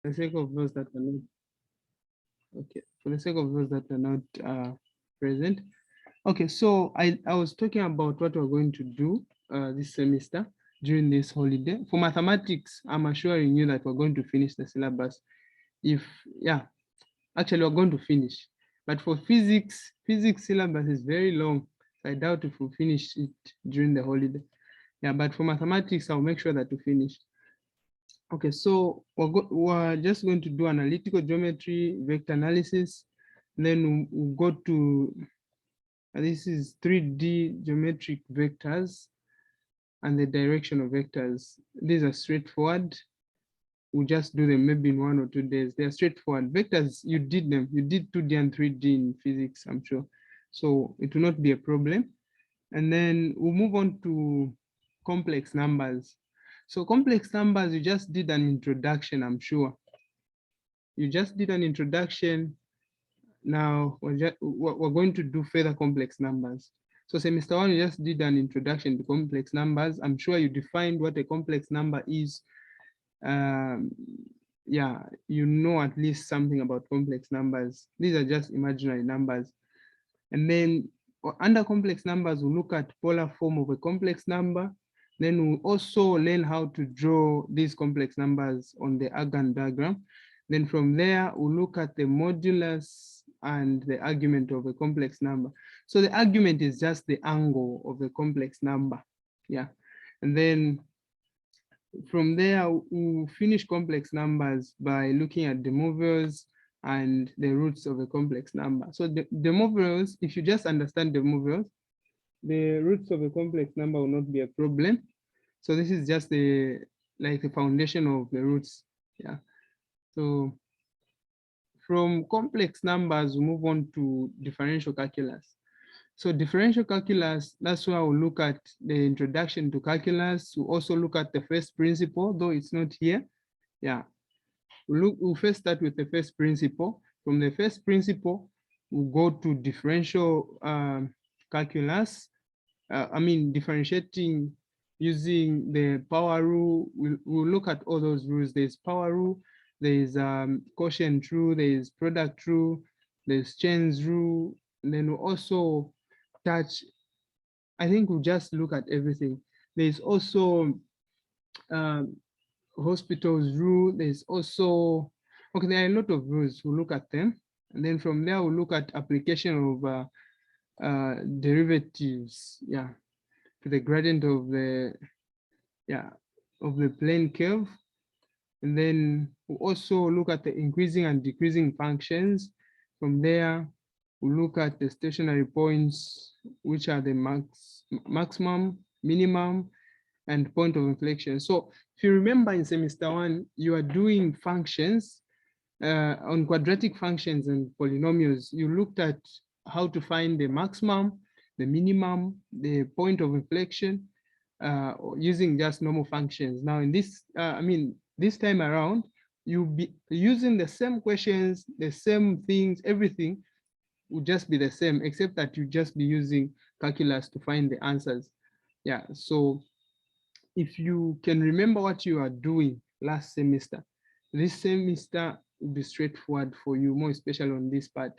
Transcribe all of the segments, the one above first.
For the sake of those that are not okay, for the sake of those that are not present. Okay, so I was talking about what we're going to do this semester during this holiday. For mathematics, I'm assuring you that we're going to finish the syllabus. If, yeah, actually we're going to finish. But for physics syllabus is very long. So I doubt if we'll finish it during the holiday. Yeah, but for mathematics, I'll make sure that we finish. Okay, so we're just going to do analytical geometry, vector analysis. Then we'll go to, this is 3D geometric vectors and the direction of vectors. These are straightforward. We'll just do them maybe in 1 or 2 days. They're straightforward. Vectors, you did them. You did 2D and 3D in physics, I'm sure. So it will not be a problem. And then we'll move on to complex numbers. So complex numbers, you just did an introduction, I'm sure. You just did an introduction. Now we're going to do further complex numbers. So semester 1, you just did an introduction to complex numbers. I'm sure you defined what a complex number is. Yeah, you know at least something about complex numbers. These are just imaginary numbers. And then under complex numbers, we'll look at polar form of a complex number. Then we'll also learn how to draw these complex numbers on the Argand diagram. Then from there, we'll look at the modulus and the argument of a complex number. So the argument is just the angle of the complex number. Yeah. And then from there, we'll finish complex numbers by looking at the modules and the roots of a complex number. So the modules, if you just understand the modules, the roots of a complex number will not be a problem. So this is just like the foundation of the roots. Yeah. So from complex numbers, we move on to differential calculus. So differential calculus, that's where we'll look at the introduction to calculus. We'll also look at the first principle, though it's not here. Yeah, we'll first start with the first principle. From the first principle, we'll go to differential calculus. I mean, differentiating using the power rule. We'll look at all those rules. There's power rule, there's quotient rule, there's product rule, there's chains rule, and then we'll also touch, I think we'll just look at everything. There's also hospitals rule. There's also, okay, there are a lot of rules. We'll look at them. And then from there, we'll look at application of derivatives, yeah, to the gradient of the, yeah, of the plane curve. And then we'll also look at the increasing and decreasing functions. From there, we'll look at the stationary points, which are the maximum, minimum, and point of inflection. So if you remember in semester 1, you are doing functions on quadratic functions and polynomials. You looked at how to find the maximum, the minimum, the point of inflection using just normal functions. Now in this, this time around, you'll be using the same questions, the same things, everything will just be the same, except that you just be using calculus to find the answers. Yeah, so if you can remember what you are doing last semester, this semester will be straightforward for you, more especially on this part.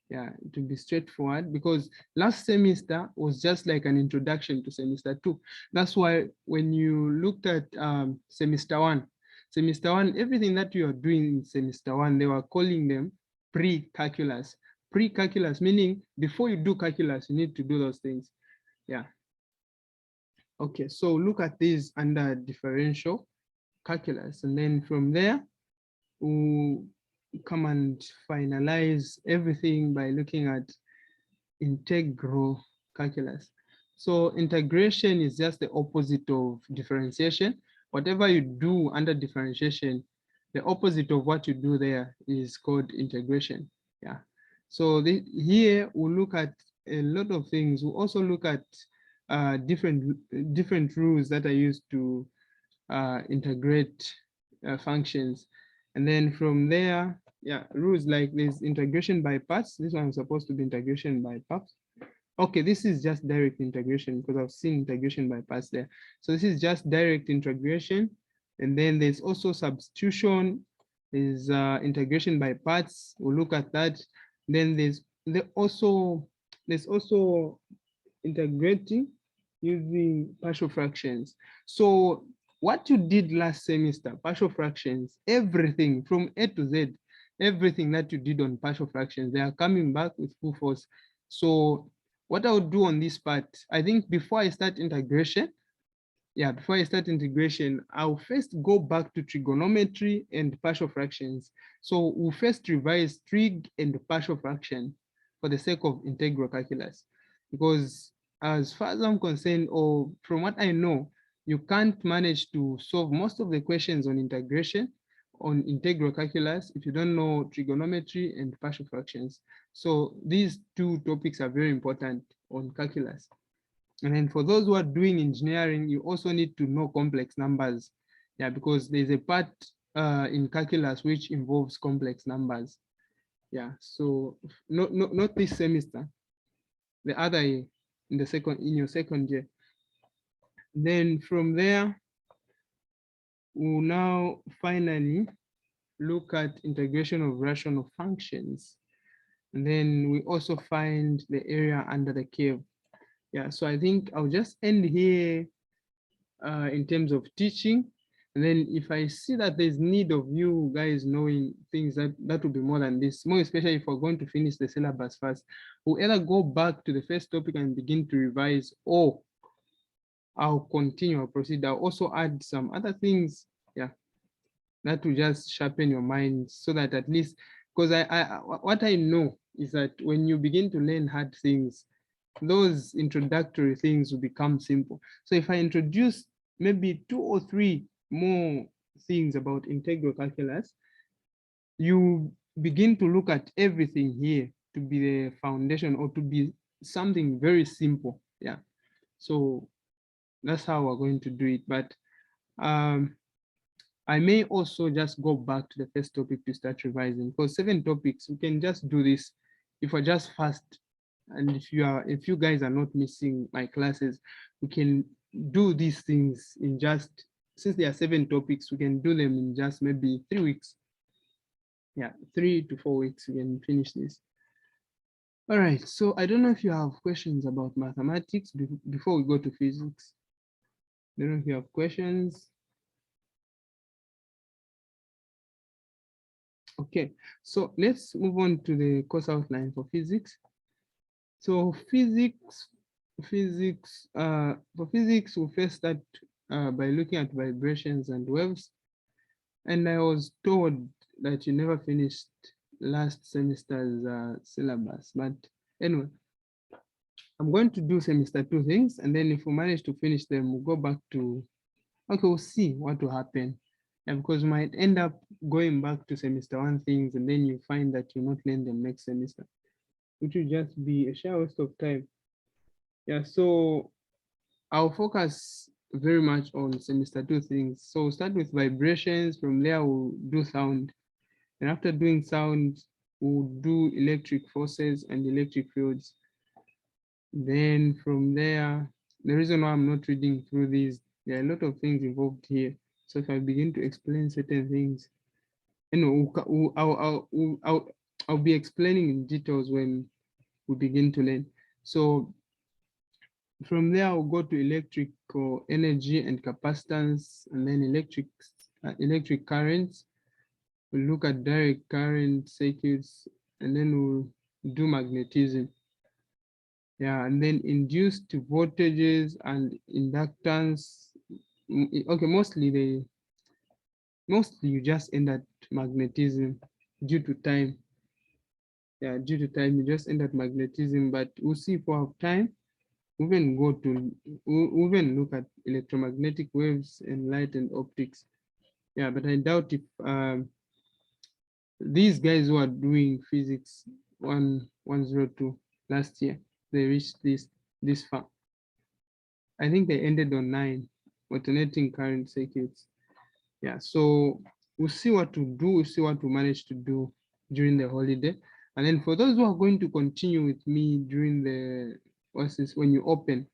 Yeah, to be straightforward, because last semester was just like an introduction to semester 2. That's why when you looked at semester 1, everything that you are doing in semester 1, they were calling them pre-calculus. Pre-calculus meaning before you do calculus, you need to do those things. Yeah. Okay, so look at these under differential calculus, and then from there, we'll come and finalize everything by looking at integral calculus. So integration is just the opposite of differentiation. Whatever you do under differentiation, the opposite of what you do there is called integration. Yeah. So here we'll look at a lot of things. We'll also look at different rules that are used to integrate functions. And then from there, yeah, rules like this integration by parts. This one is supposed to be integration by parts. Okay, this is just direct integration because I've seen integration by parts there. So this is just direct integration. And then there's also substitution. There's integration by parts. We'll look at that. Then there's also integrating using partial fractions. So what you did last semester, partial fractions, everything from A to Z, everything that you did on partial fractions, they are coming back with full force. So what I would do on this part, I think before I start integration, I'll first go back to trigonometry and partial fractions. So we'll first revise trig and partial fraction for the sake of integral calculus. Because as far as I'm concerned, or from what I know, you can't manage to solve most of the questions on integration, on integral calculus, if you don't know trigonometry and partial fractions. So these two topics are very important on calculus. And then for those who are doing engineering, you also need to know complex numbers. Yeah, because there's a part in calculus which involves complex numbers. Yeah, so not this semester, the other year, in your second year. Then from there, we'll now finally look at integration of rational functions. And then we also find the area under the curve. Yeah, so I think I'll just end here in terms of teaching. And then if I see that there's need of you guys knowing things, that will be more than this, more especially if we're going to finish the syllabus first. We'll either go back to the first topic and begin to revise, or I'll continue, I'll proceed. I'll also add some other things, yeah, that will just sharpen your mind so that at least, because what I know is that when you begin to learn hard things, those introductory things will become simple. So if I introduce maybe 2 or 3 more things about integral calculus, you begin to look at everything here to be the foundation or to be something very simple. Yeah. So that's how we're going to do it. But I may also just go back to the first topic to start revising, because 7 topics, we can just do this if we're just fast. And if you guys are not missing my classes, we can do these things in just, since there are 7 topics, we can do them in just maybe 3 weeks. Yeah, 3 to 4 weeks, we can finish this. All right, so I don't know if you have questions about mathematics before we go to physics. I don't know if you have questions. Okay, so let's move on to the course outline for physics. So for physics, we'll first start by looking at vibrations and waves. And I was told that you never finished last semester's syllabus, but anyway, I'm going to do semester 2 things, and then if we manage to finish them, we'll go back to, okay, we'll see what will happen. And because we might end up going back to semester 1 things, and then you find that you not learn them next semester, which will just be a sheer waste of time. Yeah, so I'll focus very much on semester 2 things. So we'll start with vibrations. From there, we'll do sound. And after doing sound, we'll do electric forces and electric fields. Then from there, the reason why I'm not reading through these, there are a lot of things involved here. So if I begin to explain certain things, I'll be explaining in details when we begin to learn. So from there, I'll go to electrical energy and capacitance, and then electric currents. We'll look at direct current circuits, and then we'll do magnetism. Yeah, and then induced voltages and inductance. Okay, mostly you just end at magnetism due to time. Yeah, due to time, you just end at magnetism, but we'll see if we have time. We'll even look at electromagnetic waves and light and optics. Yeah, but I doubt if these guys who are doing physics 102 last year, they reached this far. I think they ended on 9 alternating current circuits. Yeah, so we'll see what to do, we'll see what to manage to do during the holiday. And then for those who are going to continue with me during the, when you open,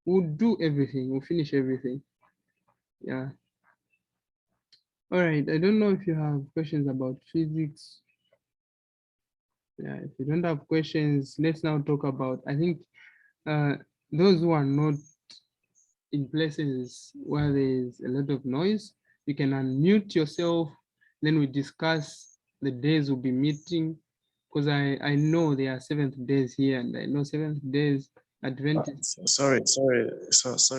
we'll do everything, we'll finish everything. Yeah. All right. I don't know if you have questions about physics. Yeah, if you don't have questions, let's now talk about, I think those who are not in places where there's a lot of noise, you can unmute yourself. Then we discuss the days we'll be meeting, because I know there are seventh days here, and I know seventh days Adventist. Sorry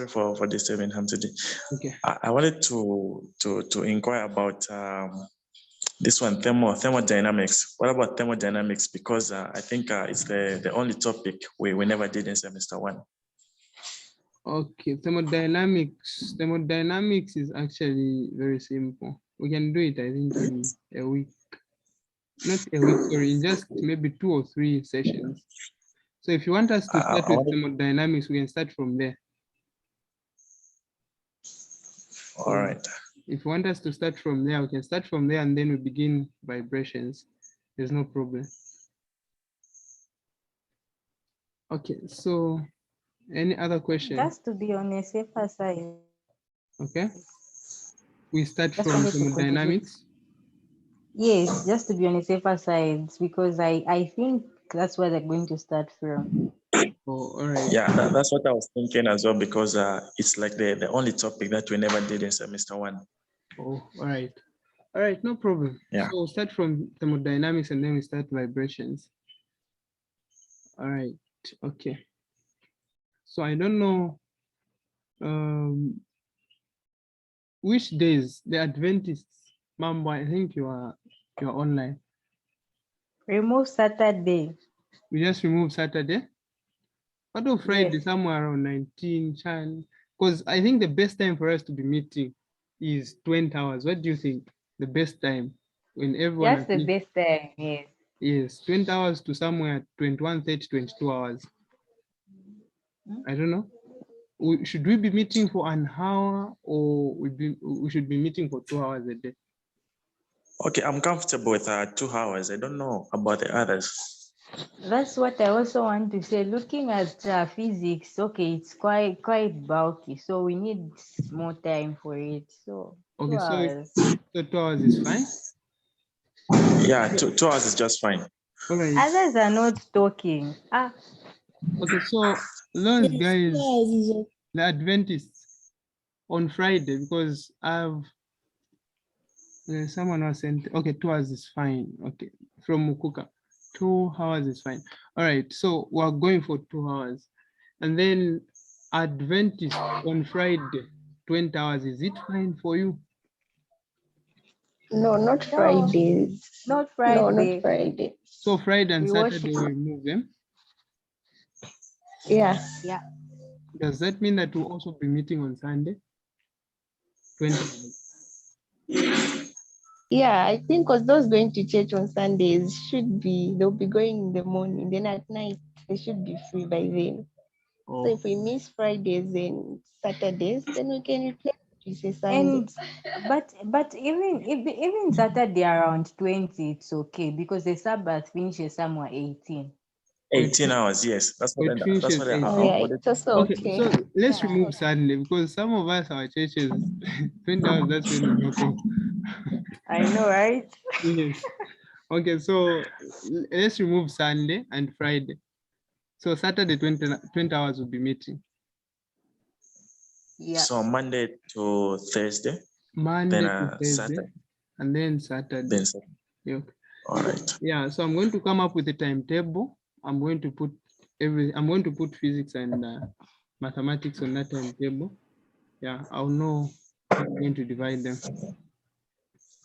for disturbing Harmtedy. Okay. I wanted to inquire about this one, thermodynamics. What about thermodynamics? Because I think it's the only topic we never did in semester 1. Okay, thermodynamics. Thermodynamics is actually very simple. We can do it, I think, in a week. Not a week, sorry, in just maybe 2 or 3 sessions. So if you want us to start with thermodynamics, we can start from there. All right. If you want us to start from there, we can start from there and then we begin vibrations. There's no problem. Okay, so any other question? Just to be on a safer side. Okay. We start Just from wanted to contribute. thermodynamics. Yes, just to be on a safer side, because I think that's where they're going to start from. Oh, all right. Yeah, that's what I was thinking as well, because it's like the only topic that we never did in semester 1. Oh, all right. All right, no problem. Yeah. So we'll start from thermodynamics and then we start vibrations. All right, okay. So I don't know which days the Adventists, Mambo, I think you're online. Remove Saturday. We just remove Saturday. What of Friday, Yes. somewhere around 19, Chan? Because I think the best time for us to be meeting is 20 hours. What do you think? The best time when everyone That's the best time, yes. Yes, 20 hours to somewhere 21, 30, 22 hours. I don't know. Should we be meeting for an hour or we should be meeting for 2 hours a day? Okay, I'm comfortable with 2 hours. I don't know about the others. That's what I also want to say. Looking at physics, okay, it's quite bulky, so we need more time for it. So Okay, 2 so hours. 2 hours is fine. Yeah, 2 hours is just fine. All right. Others are not talking. Okay, so those guys, the Adventists on Friday, because someone was sent. Okay, 2 hours is fine. Okay, from Mukuka, 2 hours is fine. All right, so we're going for 2 hours, and then Adventist on Friday, 20 hours. Is it fine for you? No, not Fridays. Not Friday. No, not Friday. So Friday and We Saturday worship. we remove them. Yeah. Yeah. Does that mean that we'll also be meeting on Sunday? 20 hours. Yeah, I think because those going to church on Sundays they'll be going in the morning. Then at night, they should be free by then. Oh. So if we miss Fridays and Saturdays, then we can replace it with a Sunday. But even Saturday around 20, it's okay because the Sabbath finishes somewhere 18. 18 hours, yes. That's what I have. Oh, yeah, it's also Okay, so let's remove Sunday because some of us, our churches, 20 hours, that's when we knock off. I know, right? Yes. Okay, so let's remove Sunday and Friday. So Saturday, 20 hours will be meeting. Yeah. So Monday to Thursday. Monday then, to Thursday. Saturday. And then Saturday. Then Saturday. Yeah. All right. Yeah, so I'm going to come up with a timetable. I'm going to put physics and mathematics on that timetable. Yeah, I'll know how I'm going to divide them.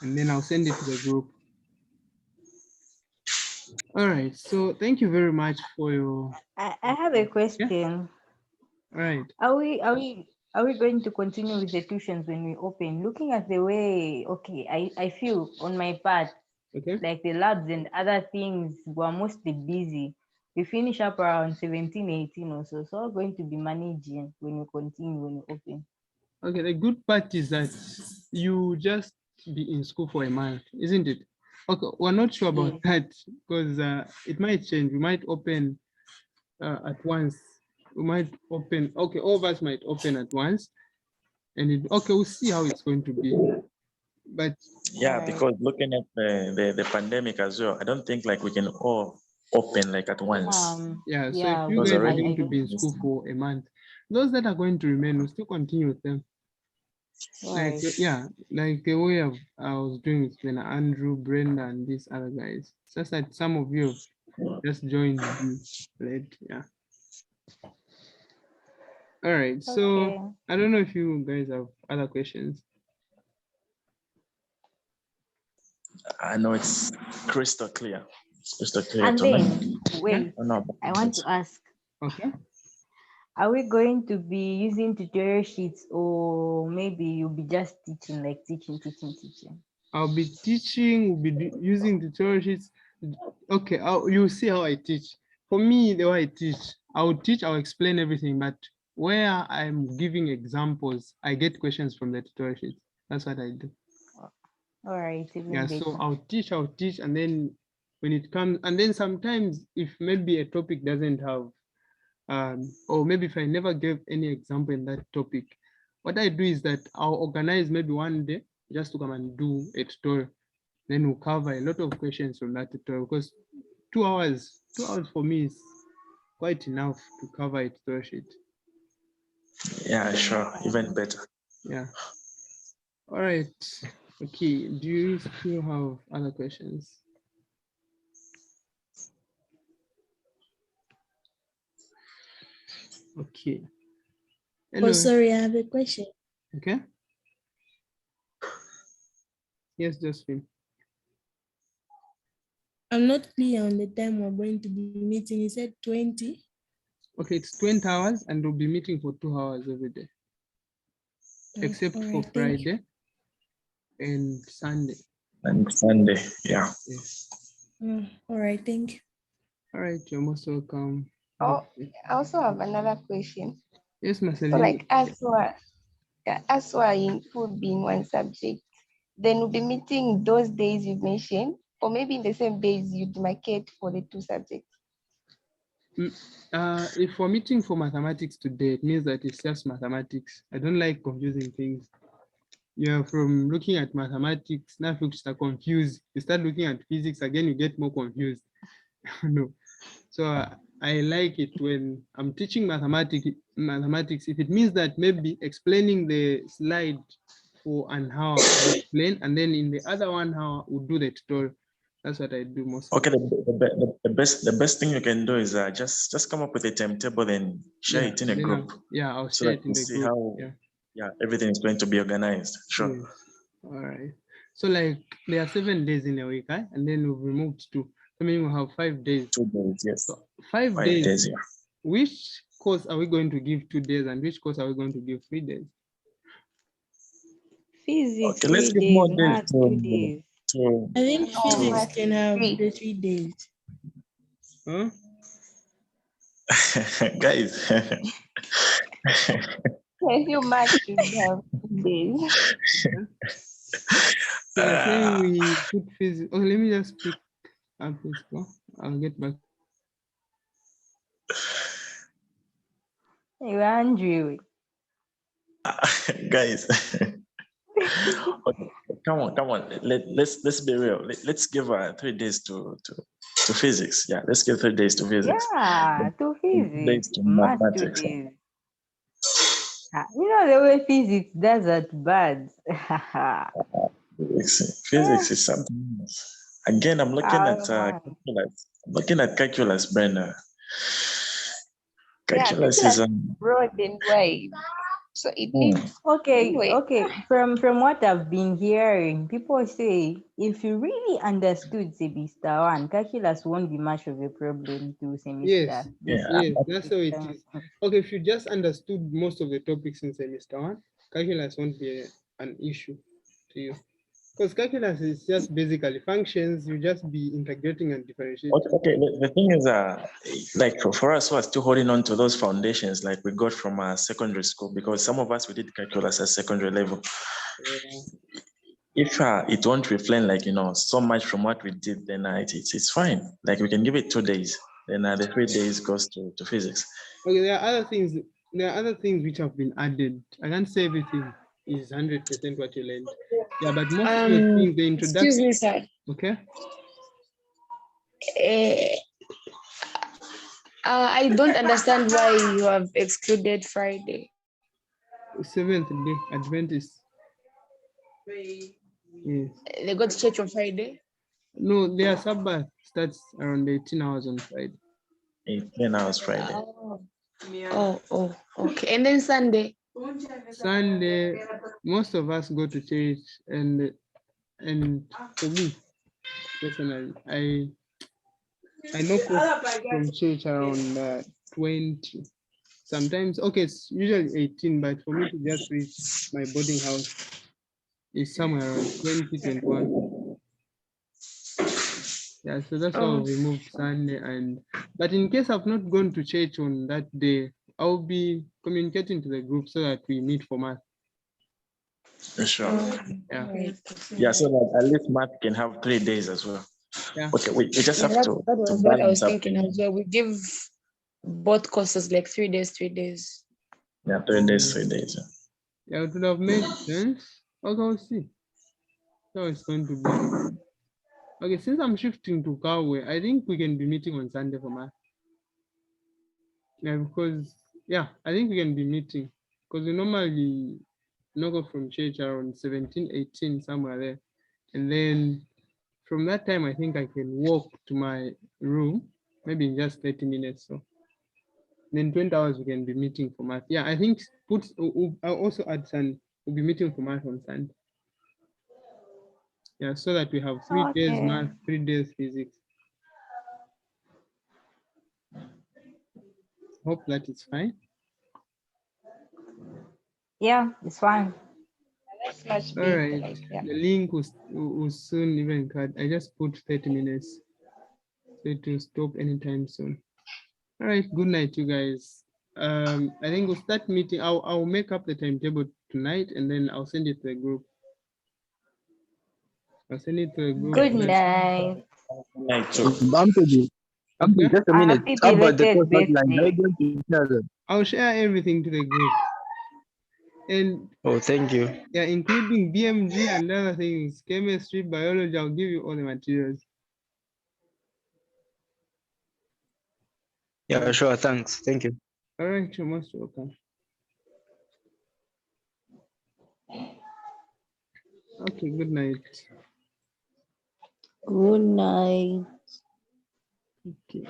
And then I'll send it to the group. All right, so thank you very much for your... I have a question. Yeah. All right. Are we going to continue with the tuitions when we open? Looking at the way, okay, I feel on my part, okay, like the labs and other things were mostly busy. We finish up around 17, 18 or so. So we're going to be managing when we continue, when we open. Okay, the good part is that you just be in school for a month, isn't it? Okay, we're not sure about that because it might change. We might open at once. We might open, okay, all of us might open at once. And okay, we'll see how it's going to be. But Yeah, Alright. because looking at the pandemic as well, I don't think like we can all open like at once. yeah, so if Yeah, you Because guys are already going to I be in school for a month, those that are going to remain will still continue with them. Like right. yeah, like the way I was doing with when Andrew, Brenda, and these other guys. It's just that some of you have just joined me late. Yeah. All right. So Okay. I don't know if you guys have other questions. I know it's crystal clear. It's crystal clear And to me. then wait, I know. I want to ask, Okay. are we going to be using tutorial sheets, or maybe you'll be just teaching, like teaching? I'll be teaching, we'll be using tutorial sheets. Okay, you'll see how I teach. For me, the way I teach, I'll explain everything, but where I'm giving examples, I get questions from the tutorial sheet. That's what I do. All right, even Yeah, better. so I'll teach, and then when it comes, and then sometimes if maybe a topic doesn't have, or maybe if I never gave any example in that topic, what I do is that I'll organize maybe one day just to come and do a tutorial. Then we'll cover a lot of questions from that tutorial, because 2 hours for me is quite enough to cover a tutorial sheet. Yeah, sure. Even better. Yeah. All right. Okay. Do you still have other questions? Okay. Hello. Oh, sorry, I have a question. Okay. Yes, Josephine. I'm not clear on the time we're going to be meeting. You said 20? Okay, it's 20 hours and we'll be meeting for 2 hours every day, except all for right, thank you. Friday and Sunday. And Sunday, yeah. Yes. All right, thank you. All right, you're most welcome. Oh, I also have another question. Yes, So Marceline. like as who are in food being one subject, then we'll be meeting those days you've mentioned, or maybe in the same days you demarcate for the two subjects. If we're meeting for mathematics today, it means that it's just mathematics. I don't like confusing things. Yeah, from looking at mathematics, now you start confused. You start looking at physics again, you get more confused. No. So I like it when I'm teaching mathematics. If it means that maybe explaining the slide for and how I explain, and then in the other one how we do the tutorial. That's what I do most. Okay, the best thing you can do is just come up with a timetable, then share it in a group. I'll so share that it in you the see group. how everything is going to be organized. Sure. Yes. All right. So like there are 7 days in a week, right? And then we've removed 2. I mean, we'll have 5 days. 2 days, yes. So 5 5 days. days, yeah. Which course are we going to give 2 days, and which course are we going to give 3 days? Physics, Okay, let's 3 give more days, days math, 2 days. I think physics math can have 3. the 3 days. Huh? Guys. You math should have 2 days. So you're saying we put physics. Okay, let me just pick up this one. I'll get back. Hey, Andrew. Guys. Okay, come on. Let's be real. Let's give 3 days to physics. Yeah, let's give 3 days to physics. Yeah, to 2 days physics, to math 2 mathematics. days. You know the way physics does at birds. Physics is something else. Again, I'm looking at calculus. I'm looking at calculus, Brenda. Calculus is broad and wide. So it needs Okay. From what I've been hearing, people say if you really understood semester 1, calculus won't be much of a problem to semester. Yes, that's how it is. Okay, if you just understood most of the topics in semester 1, calculus won't be an issue to you. Because calculus is just basically functions, you just be integrating and differentiating. Okay, the thing is, like for us who are still holding on to those foundations, like we got from secondary school, because some of us, we did calculus at secondary level. If it won't reflect like, so much from what we did, then it's fine. Like we can give it 2 days, then the 3 days goes to physics. Okay, there are other things which have been added. I can't say everything is 100% what you learned. Yeah, but most of the things, the introduction. Excuse me, sir. Okay. I don't understand why you have excluded Friday. Seventh day Adventist. Yes. They go to church on Friday. No, their Sabbath starts around 18 hours on Friday. 18 hours Friday. Oh, okay. And then Sunday. Sunday, most of us go to church, and for me personally, I knock off from church around 20. Sometimes, okay, it's usually 18, but for me to just reach my boarding house is somewhere around 20, 21. Yeah, so that's why we moved Sunday. But in case I've not gone to church on that day, I'll be communicating to the group so that we meet for math. Sure. Yeah. Yeah, so that at least math can have 3 days as well. Yeah. Okay, we just have that to was what I was balance up. thinking as well. We give both courses like 3 days, 3 days. Yeah, 3 days, 3 days. Yeah. Yeah, it would have made sense. Okay, we'll see how it's going to be. Okay, since I'm shifting to Kawe, I think we can be meeting on Sunday for math. Yeah, because, yeah, I think we can be meeting because we normally knock off from church around 17, 18, somewhere there. And then from that time, I think I can walk to my room, maybe in just 30 minutes. So then 20 hours we can be meeting for math. Yeah, I think I'll also add Sunday. We'll be meeting for math on Sunday. Yeah, so that we have 3 days Okay. math, 3 days physics. Hope that is fine. Yeah, it's fine. That's much All better. right, Like, yeah. the link will soon even cut. I just put 30 minutes, so it will stop anytime soon. All right, good night, you guys. I think we'll start meeting. I'll make up the timetable tonight, and then I'll send it to the group. I'll send it to the group. Good night. Night too. Harmtedy, Okay. just a minute. Happy How about the belated course outline? Are you birthday. going to share them? I'll share everything to the group, and Oh, thank you. yeah, including BMG and other things, chemistry, biology. I'll give you all the materials. Yeah, sure. Thanks. Thank you. All right, you're most welcome. Okay, good night. Good night. Okay.